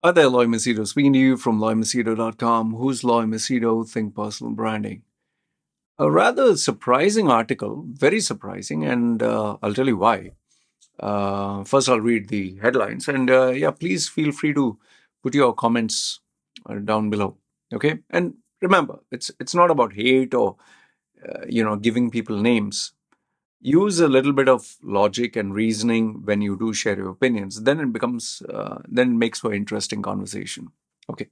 Hi there, Loy Machedo. Speaking to you from loymachedo.com. Who's Loy Machedo? Think Personal Branding. A rather surprising article, very surprising, and I'll tell you why. First, I'll read the headlines, and yeah, please feel free to put your comments down below. Okay, and remember, it's not about hate or giving people names. Use a little bit of logic and reasoning when you do share your opinions. Then it makes for interesting conversation. Okay.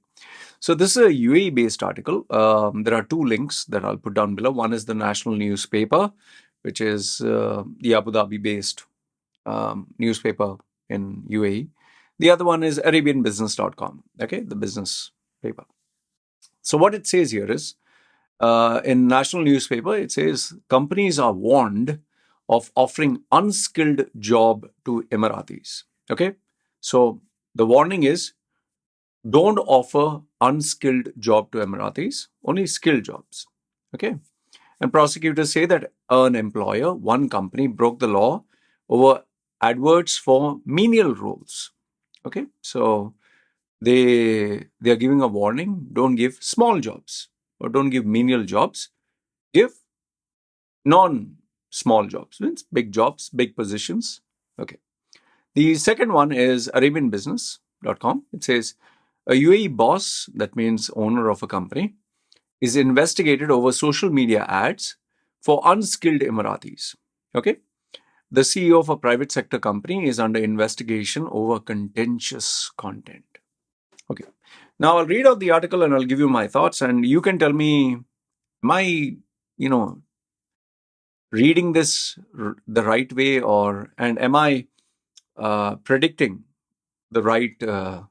So this is a UAE based article. There are two links that I'll put down below. One is the national newspaper, which is the Abu Dhabi based newspaper in UAE. The other one is ARABIANbusiness.com. Okay, the business paper. So what it says here is, in national newspaper, it says companies are warned of offering unskilled job to Emiratis. Okay, so the warning is, don't offer unskilled job to Emiratis, only skilled jobs. Okay. And prosecutors say that an employer, one company, broke the law over adverts for menial roles. Okay. So they are giving a warning, don't give small jobs or don't give menial jobs. Give non-small jobs, means big jobs, big positions. Okay. The second one is ARABIANbusiness.com. It says, a UAE boss, that means owner of a company, is investigated over social media ads for unskilled Emiratis. Okay. The CEO of a private sector company is under investigation over contentious content. Okay. Now I'll read out the article and I'll give you my thoughts, and you can tell me, am I, reading this the right way, and am I predicting the right, the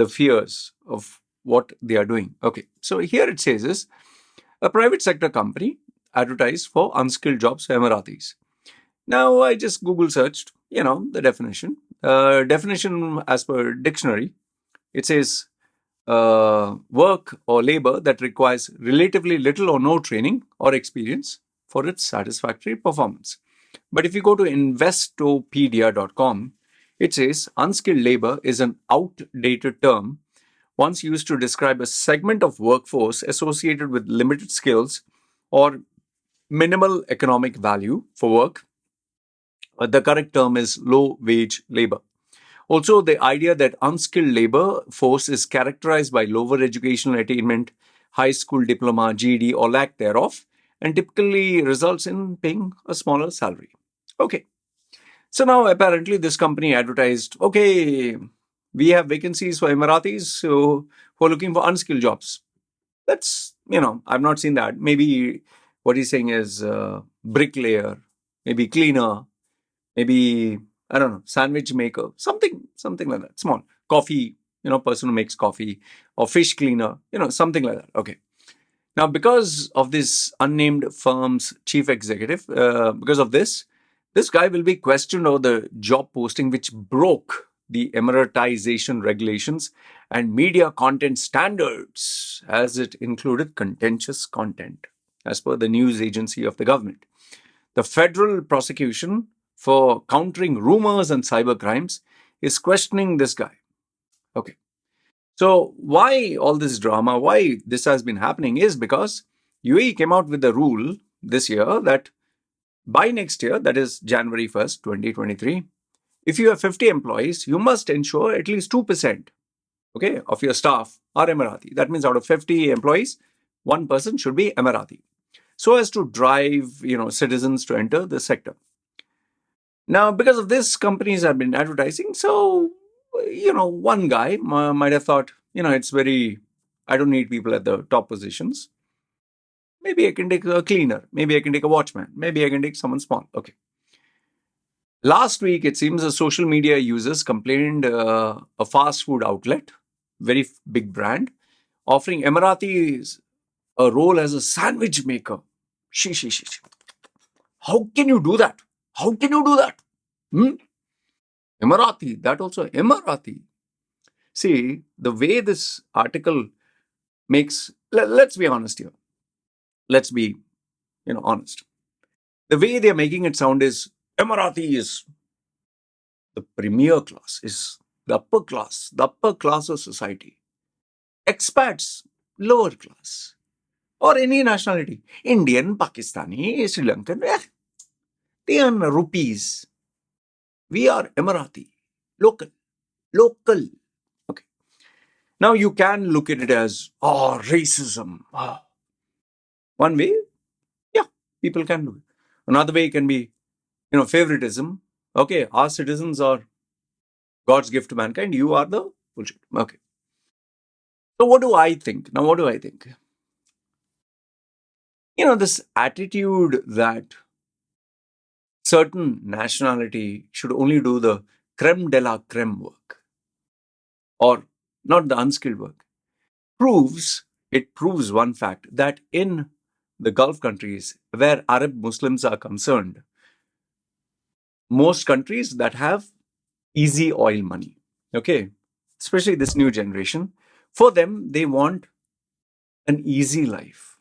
fears of what they are doing. Okay, so here it says is, a private sector company advertised for unskilled jobs for Emiratis. Now I just Google searched, the definition. Definition as per dictionary, it says work or labor that requires relatively little or no training or experience for its satisfactory performance. But if you go to investopedia.com, it says unskilled labor is an outdated term once used to describe a segment of workforce associated with limited skills or minimal economic value for work. The correct term is low wage labor. Also, the idea that unskilled labor force is characterized by lower educational attainment, high school diploma, GED, or lack thereof, and typically results in paying a smaller salary. Okay. So now apparently this company advertised, okay, we have vacancies for Emiratis who are looking for unskilled jobs. That's, I've not seen that. Maybe what he's saying is bricklayer, maybe cleaner, maybe, I don't know, sandwich maker, something like that. Small. Coffee, person who makes coffee, or fish cleaner, something like that. Okay. Now, because of this unnamed firm's chief executive, because of this guy will be questioned over the job posting which broke the Emiratization regulations and media content standards, as it included contentious content, as per the news agency of the government. The federal prosecution for countering rumors and cyber crimes is questioning this guy. Okay. So why all this drama, why this has been happening is because UAE came out with a rule this year that by next year, that is January 1st, 2023, if you have 50 employees, you must ensure at least 2%, okay, of your staff are Emirati. That means out of 50 employees, one person should be Emirati, so as to drive, citizens to enter the sector. Now, because of this, companies have been advertising. So, one guy might have thought, I don't need people at the top positions. Maybe I can take a cleaner. Maybe I can take a watchman. Maybe I can take someone small. Okay. Last week, it seems social media users complained a fast food outlet, very big brand, offering Emiratis a role as a sandwich maker. How can you do that? How can you do that? Emirati, that also Emirati. See, the way this article makes, let's be honest here. Let's be, honest. The way they're making it sound is Emirati is the premier class, is the upper class of society. Expats, lower class, or any nationality, Indian, Pakistani, Sri Lankan, they earn rupees. We are Emirati, local, local. Okay. Now you can look at it as, oh, racism. One way, yeah, people can do it. Another way can be, favoritism. Okay, our citizens are God's gift to mankind. You are the bullshit. Okay. So what do I think? Now, what do I think? This attitude that certain nationality should only do the creme de la creme work or not the unskilled work proves one fact that in the Gulf countries where Arab Muslims are concerned, most countries that have easy oil money, okay, especially this new generation, for them, they want an easy life.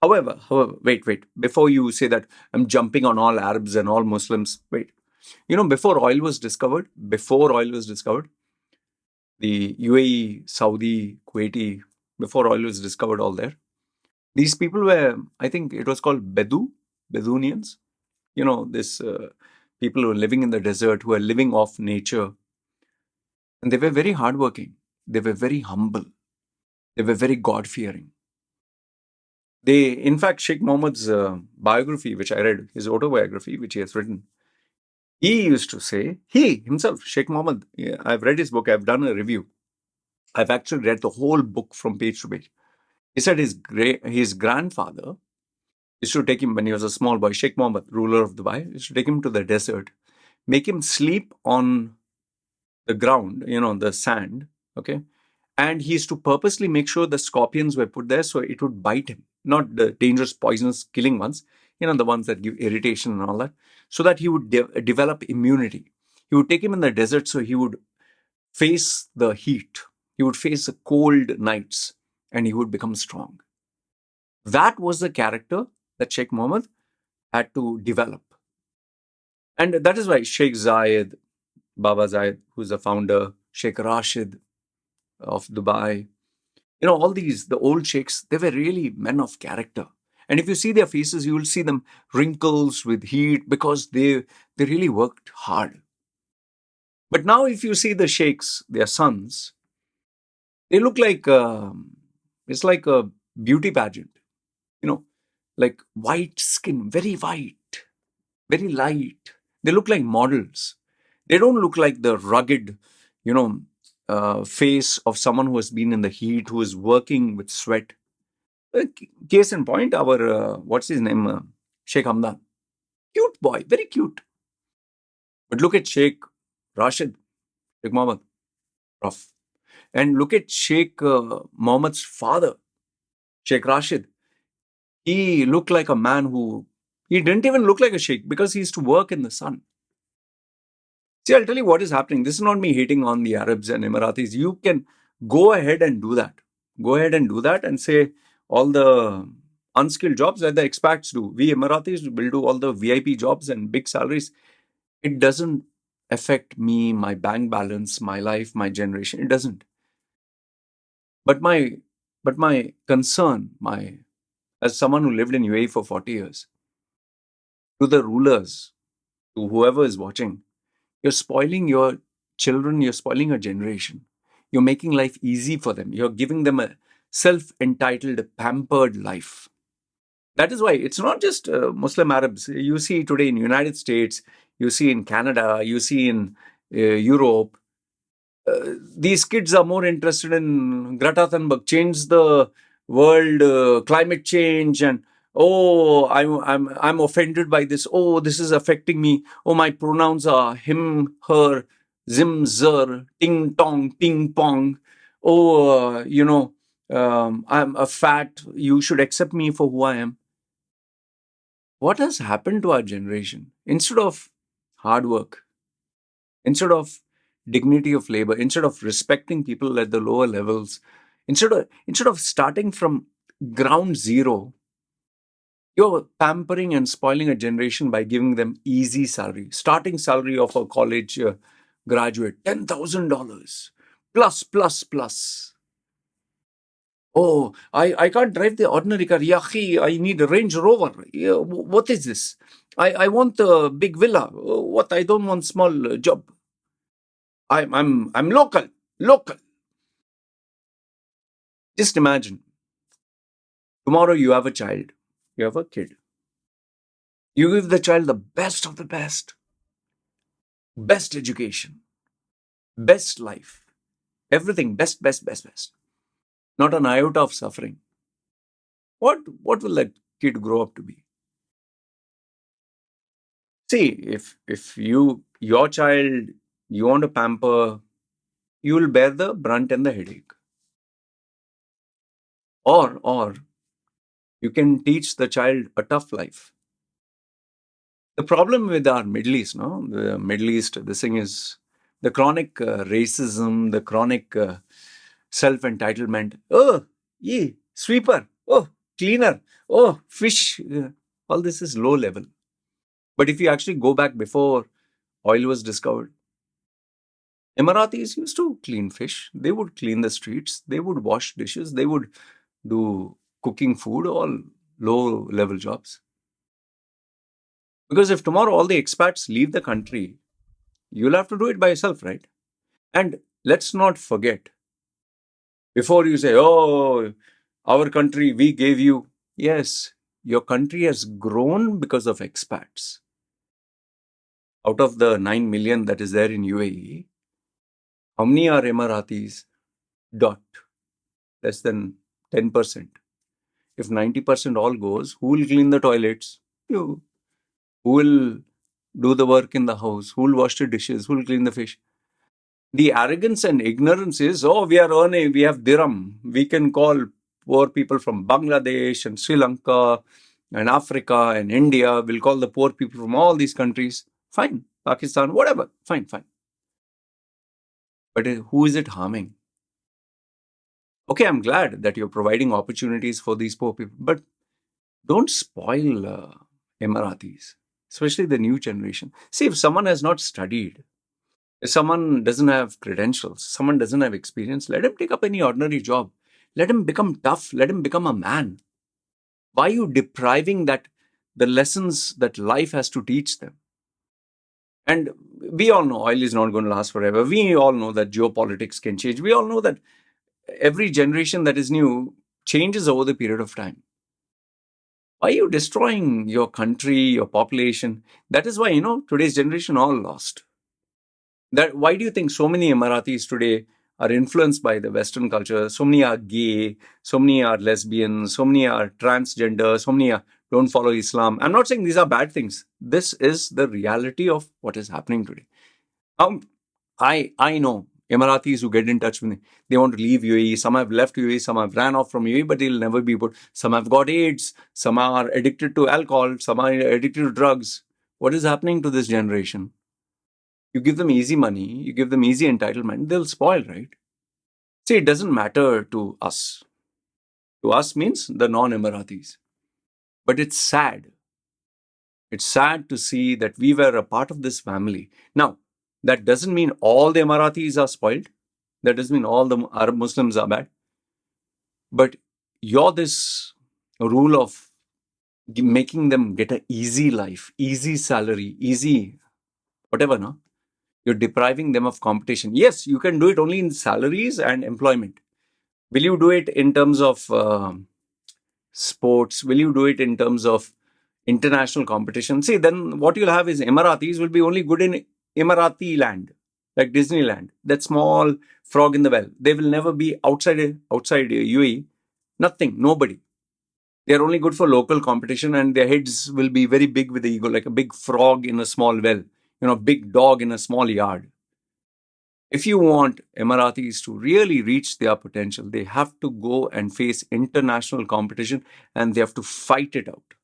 However, wait, before you say that I'm jumping on all Arabs and all Muslims, wait. Before oil was discovered, the UAE, Saudi, Kuwaiti, before oil was discovered all there, these people were, I think it was called Bedouinians. This people who are living in the desert, who are living off nature. And they were very hardworking. They were very humble. They were very God-fearing. In fact, Sheikh Muhammad's biography, which I read, his autobiography, which he has written, he used to say, he himself, Sheikh Muhammad, I've read his book, I've done a review. I've actually read the whole book from page to page. He said his grandfather used to take him when he was a small boy, Sheikh Muhammad, ruler of Dubai, used to take him to the desert, make him sleep on the ground, the sand, okay? And he used to purposely make sure the scorpions were put there so it would bite him, not the dangerous, poisonous, killing ones, the ones that give irritation and all that, so that he would develop immunity. He would take him in the desert so he would face the heat. He would face the cold nights and he would become strong. That was the character that Sheikh Muhammad had to develop. And that is why Sheikh Zayed, Baba Zayed, who's the founder, Sheikh Rashid of Dubai, all these, the old sheikhs, they were really men of character. And if you see their faces, you will see them wrinkles with heat because they really worked hard. But now if you see the sheikhs, their sons, they look like, it's like a beauty pageant, like white skin, very white, very light. They look like models. They don't look like the rugged, face of someone who has been in the heat, who is working with sweat. Case in point, our, what's his name? Sheikh Hamdan. Cute boy, very cute. But look at Sheikh Rashid, Sheikh Muhammad, rough. And look at Sheikh Muhammad's father, Sheikh Rashid. He looked like a man he didn't even look like a sheikh because he used to work in the sun. See, I'll tell you what is happening. This is not me hating on the Arabs and Emiratis. You can go ahead and do that. Go ahead and do that and say all the unskilled jobs that the expats do. We Emiratis will do all the VIP jobs and big salaries. It doesn't affect me, my bank balance, my life, my generation. It doesn't. But my concern, as someone who lived in UAE for 40 years, to the rulers, to whoever is watching, you're spoiling your children, you're spoiling your generation. You're making life easy for them. You're giving them a self-entitled, pampered life. That is why it's not just Muslim Arabs. You see today in United States, you see in Canada, you see in Europe, these kids are more interested in Greta Thunberg, change the world, climate change, and oh, I'm offended by this. Oh, this is affecting me. Oh, my pronouns are him, her, zim, zer, ting, tong, ping, pong. Oh, I'm a fat. You should accept me for who I am. What has happened to our generation? Instead of hard work, instead of dignity of labor, instead of respecting people at the lower levels, instead of starting from ground zero, you're pampering and spoiling a generation by giving them easy salary, starting salary of a college graduate, $10,000 plus, plus, plus. Oh, I can't drive the ordinary car. Yahi, I need a Range Rover. Yeah, what is this? I want a big villa. What? I don't want small job. I'm local. Local. Just imagine. Tomorrow you have a child. You have a kid. You give the child the best of the best education, best life, everything best, best, best, best. Not an iota of suffering. What will that kid grow up to be? See, if your child you want to pamper, you will bear the brunt and the headache. Or you can teach the child a tough life. The problem with our Middle East, no, the Middle East, this thing is the chronic racism, the chronic self-entitlement. Oh, yeah, sweeper. Oh, cleaner. Oh, fish. All this is low level. But if you actually go back before oil was discovered, Emiratis used to clean fish. They would clean the streets. They would wash dishes. They would do cooking food, all low level jobs. Because if tomorrow all the expats leave the country, you'll have to do it by yourself, right? And let's not forget, before you say, oh, our country, we gave you. Yes, your country has grown because of expats. Out of the 9 million that is there in UAE, how many are Emiratis? Dot. Less than 10%. If 90% all goes, who will clean the toilets? You. Who will do the work in the house? Who will wash the dishes? Who will clean the fish? The arrogance and ignorance is, oh, we are earning, we have dirham. We can call poor people from Bangladesh and Sri Lanka and Africa and India. We'll call the poor people from all these countries. Fine. Pakistan, whatever. Fine, fine. But who is it harming? Okay, I'm glad that you're providing opportunities for these poor people, but don't spoil Emiratis, especially the new generation. See, if someone has not studied, if someone doesn't have credentials, someone doesn't have experience, let him take up any ordinary job. Let him become tough. Let him become a man. Why are you depriving that the lessons that life has to teach them? And we all know oil is not going to last forever. We all know that geopolitics can change. We all know that every generation that is new changes over the period of time. Why are you destroying your country, your population? That is why, today's generation all lost. Why do you think so many Emiratis today are influenced by the Western culture? So many are gay, so many are lesbian, so many are transgender, so many don't follow Islam. I'm not saying these are bad things. This is the reality of what is happening today. I know Emiratis who get in touch with me. They want to leave UAE. Some have left UAE. Some have ran off from UAE, but they'll never be put. Some have got AIDS. Some are addicted to alcohol. Some are addicted to drugs. What is happening to this generation? You give them easy money. You give them easy entitlement. They'll spoil, right? See, it doesn't matter to us. To us means the non-Emiratis. But it's sad. It's sad to see that we were a part of this family. Now, that doesn't mean all the Emiratis are spoiled. That doesn't mean all the Arab Muslims are bad. But you're this rule of making them get an easy life, easy salary, easy whatever, no? You're depriving them of competition. Yes, you can do it only in salaries and employment. Will you do it in terms of sports? Will you do it in terms of international competition? See, then what you'll have is Emiratis will be only good in Emirati land, like Disneyland. That small frog in the well. They will never be outside UAE. Nothing, nobody. They are only good for local competition, and their heads will be very big with the ego, like a big frog in a small well, big dog in a small yard. If you want Emiratis to really reach their potential, they have to go and face international competition and they have to fight it out.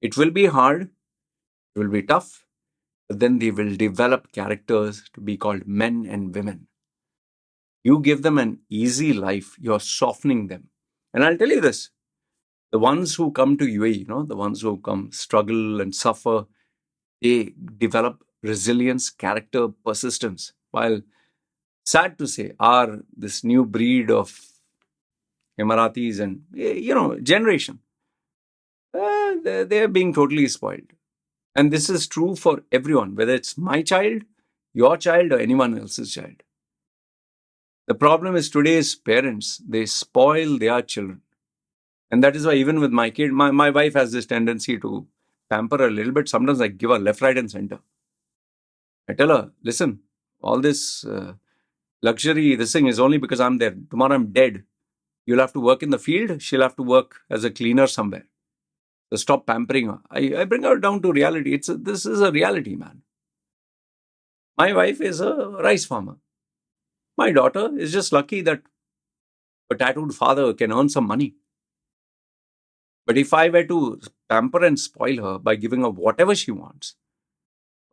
It will be hard, it will be tough, but then they will develop characters to be called men and women. You give them an easy life, you're softening them. And I'll tell you this, the ones who come to UAE, the ones who come struggle and suffer, they develop resilience, character, persistence. While sad to say, are this new breed of Emiratis and, generation, they're being totally spoiled. And this is true for everyone, whether it's my child, your child, or anyone else's child. The problem is today's parents, they spoil their children. And that is why even with my kid, my wife has this tendency to pamper a little bit. Sometimes I give her left, right, and center. I tell her, listen, all this luxury, this thing is only because I'm there. Tomorrow I'm dead. You'll have to work in the field. She'll have to work as a cleaner somewhere. So stop pampering her. I bring her down to reality. This is a reality, man. My wife is a rice farmer. My daughter is just lucky that a tattooed father can earn some money. But if I were to pamper and spoil her by giving her whatever she wants,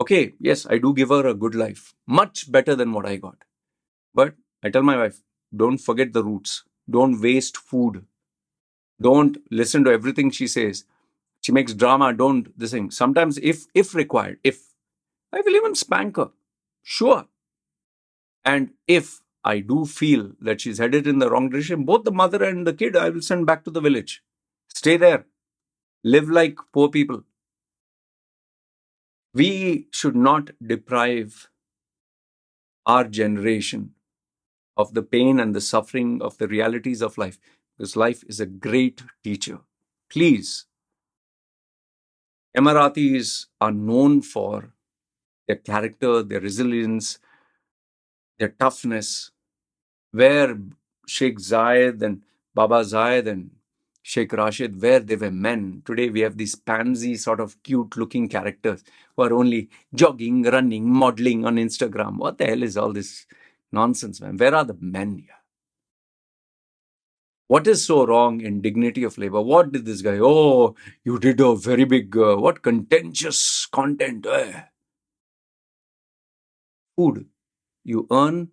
okay, yes, I do give her a good life, much better than what I got. But I tell my wife, don't forget the roots. Don't waste food. Don't listen to everything she says. She makes drama. Don't this thing. Sometimes, if required, if I will even spank her, sure. And if I do feel that she's headed in the wrong direction, both the mother and the kid, I will send back to the village. Stay there. Live like poor people. We should not deprive our generation of the pain and the suffering of the realities of life, because life is a great teacher. Please, Emiratis are known for their character, their resilience, their toughness. Where Sheikh Zayed and Baba Zayed and Sheikh Rashid, where they were men. Today we have these pansy sort of cute looking characters who are only jogging, running, modeling on Instagram. What the hell is all this nonsense, man? Where are the men here? What is so wrong in dignity of labor? What did this guy? Oh, you did a very big, what contentious content. Food. You earn,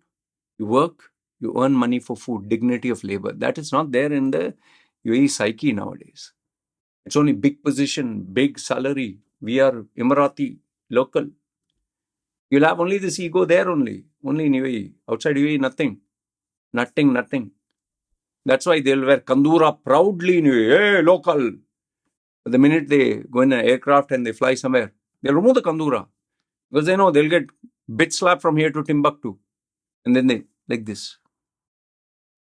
you work, you earn money for food, dignity of labor. That is not there in the UAE psyche nowadays. It's only big position, big salary. We are Emirati, local. You'll have only this ego there only in UAE. Outside UAE, nothing. Nothing. That's why they'll wear kandura proudly in UAE. Hey, local. But the minute they go in an aircraft and they fly somewhere, they'll remove the kandura. Because they know they'll get bit slap from here to Timbuktu. And then they, like this.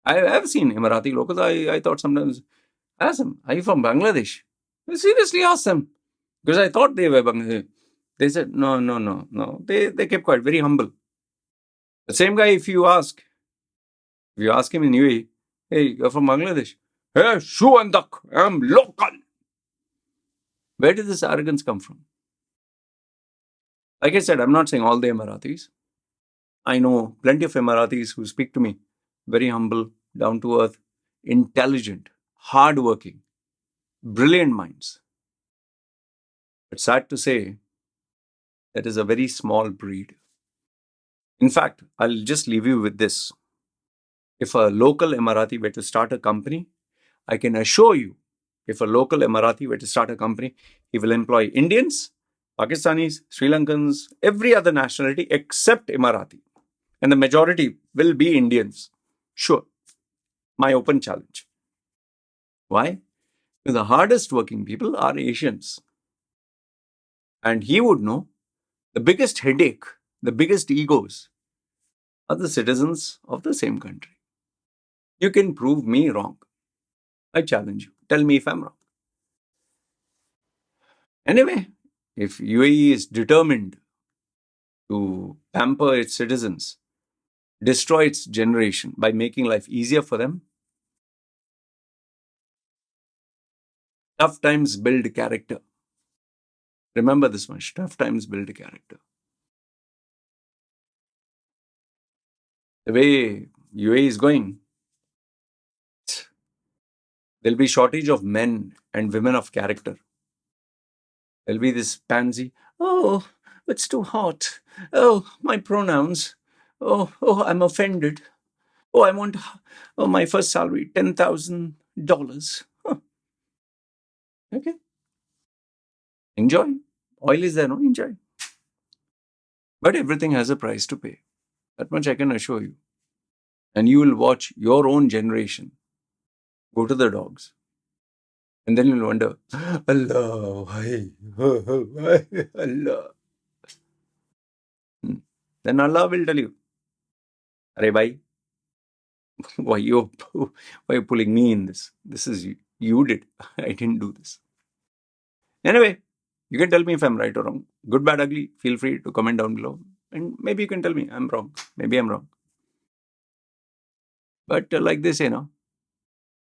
I have seen Emirati locals. I thought sometimes, I asked them, are you from Bangladesh? I seriously asked them. Because I thought they were Bangladesh. They said, no. They kept quiet, very humble. The same guy, if you ask him in UAE, hey, you're from Bangladesh. Hey, shoo and duck, I'm local. Where did this arrogance come from? Like I said, I'm not saying all the Emiratis. I know plenty of Emiratis who speak to me. Very humble, down to earth, intelligent, hardworking, brilliant minds. But sad to say, that is a very small breed. In fact, I'll just leave you with this. If a local Emirati were to start a company, I can assure you, if a local Emirati were to start a company, he will employ Indians, Pakistanis, Sri Lankans, every other nationality except Emirati. And the majority will be Indians. Sure. My open challenge. Why? Because the hardest working people are Asians. And he would know the biggest headache, the biggest egos are the citizens of the same country. You can prove me wrong. I challenge you. Tell me if I'm wrong. Anyway, if UAE is determined to pamper its citizens, destroy its generation by making life easier for them, tough times build character. Remember this much. Tough times build character. The way UAE is going, there'll be shortage of men and women of character. There'll be this pansy. Oh, it's too hot. Oh, my pronouns. Oh, I'm offended. Oh, I want my first salary, $10,000. Huh. Okay. Enjoy. Oil is there, no? Enjoy. But everything has a price to pay. That much I can assure you. And you will watch your own generation go to the dogs. And then you'll wonder, Allah, why? Why? Allah. Then Allah will tell you, Arey bhai, why you pulling me in this? This is you did. I didn't do this. Anyway, you can tell me if I'm right or wrong. Good, bad, ugly. Feel free to comment down below. And maybe you can tell me I'm wrong. Maybe I'm wrong. But like they say, no,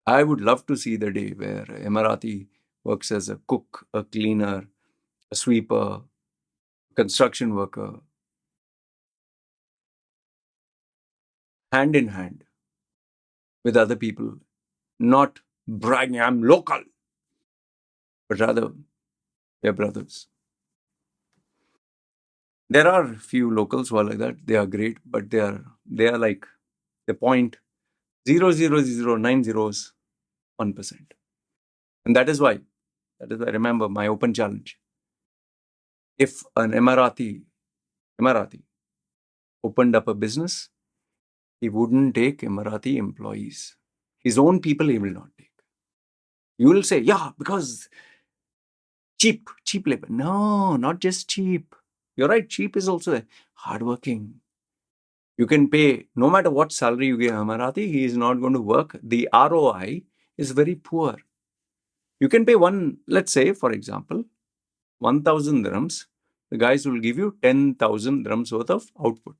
I would love to see the day where Emirati works as a cook, a cleaner, a sweeper, construction worker, hand in hand with other people, not bragging, I'm local, but rather they're brothers. There are few locals who are like that. They are great, but they are like the 0.00090s 1%. And that is why remember my open challenge. If an Emirati opened up a business, he wouldn't take Emirati employees. His own people he will not take. You will say, yeah, because cheap labor. No, not just cheap. You're right, cheap is also hardworking. You can pay, no matter what salary you give Emirati, he is not going to work. The ROI is very poor. You can pay let's say, for example, 1,000 dirhams. The guys will give you 10,000 dirhams worth of output.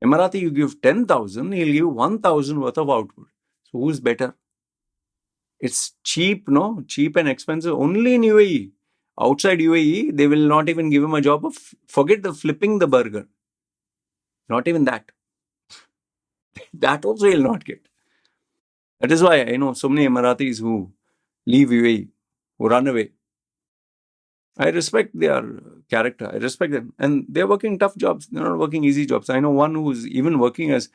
Emirati, you give 10,000, he'll give 1,000 worth of output. So who's better? It's cheap, no? Cheap and expensive only in UAE. Outside UAE, they will not even give him a job of, forget the flipping the burger. Not even that. That also he'll not get. That is why I know so many Emiratis who leave UAE, who run away. I respect their character. I respect them. And they're working tough jobs. They're not working easy jobs. I know one who's even working as,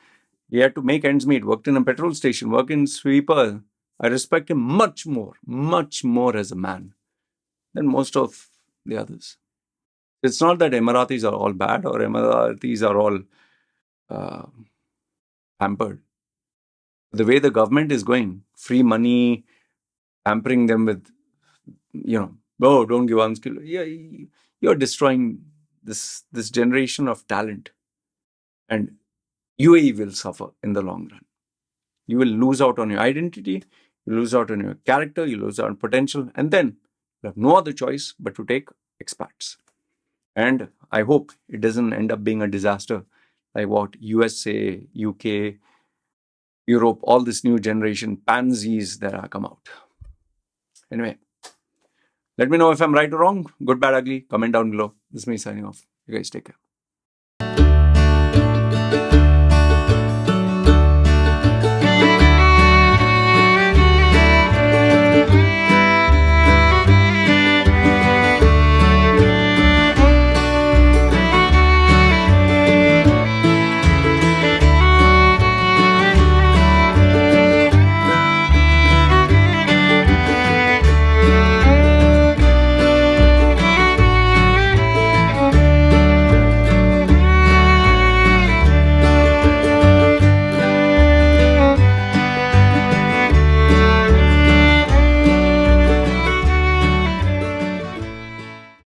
he had to make ends meet, worked in a petrol station, worked in sweeper. I respect him much more as a man than most of the others. It's not that Emiratis are all bad or Emiratis are all pampered. The way the government is going, free money, pampering them with, oh, don't give unskilled. Yeah, you're destroying this generation of talent. And UAE will suffer in the long run. You will lose out on your identity, you lose out on your character, you lose out on potential, and then you have no other choice but to take expats. And I hope it doesn't end up being a disaster like what USA, UK, Europe, all this new generation pansies that are come out. Anyway, let me know if I'm right or wrong. Good, bad, ugly. Comment down below. This is me signing off. You guys take care.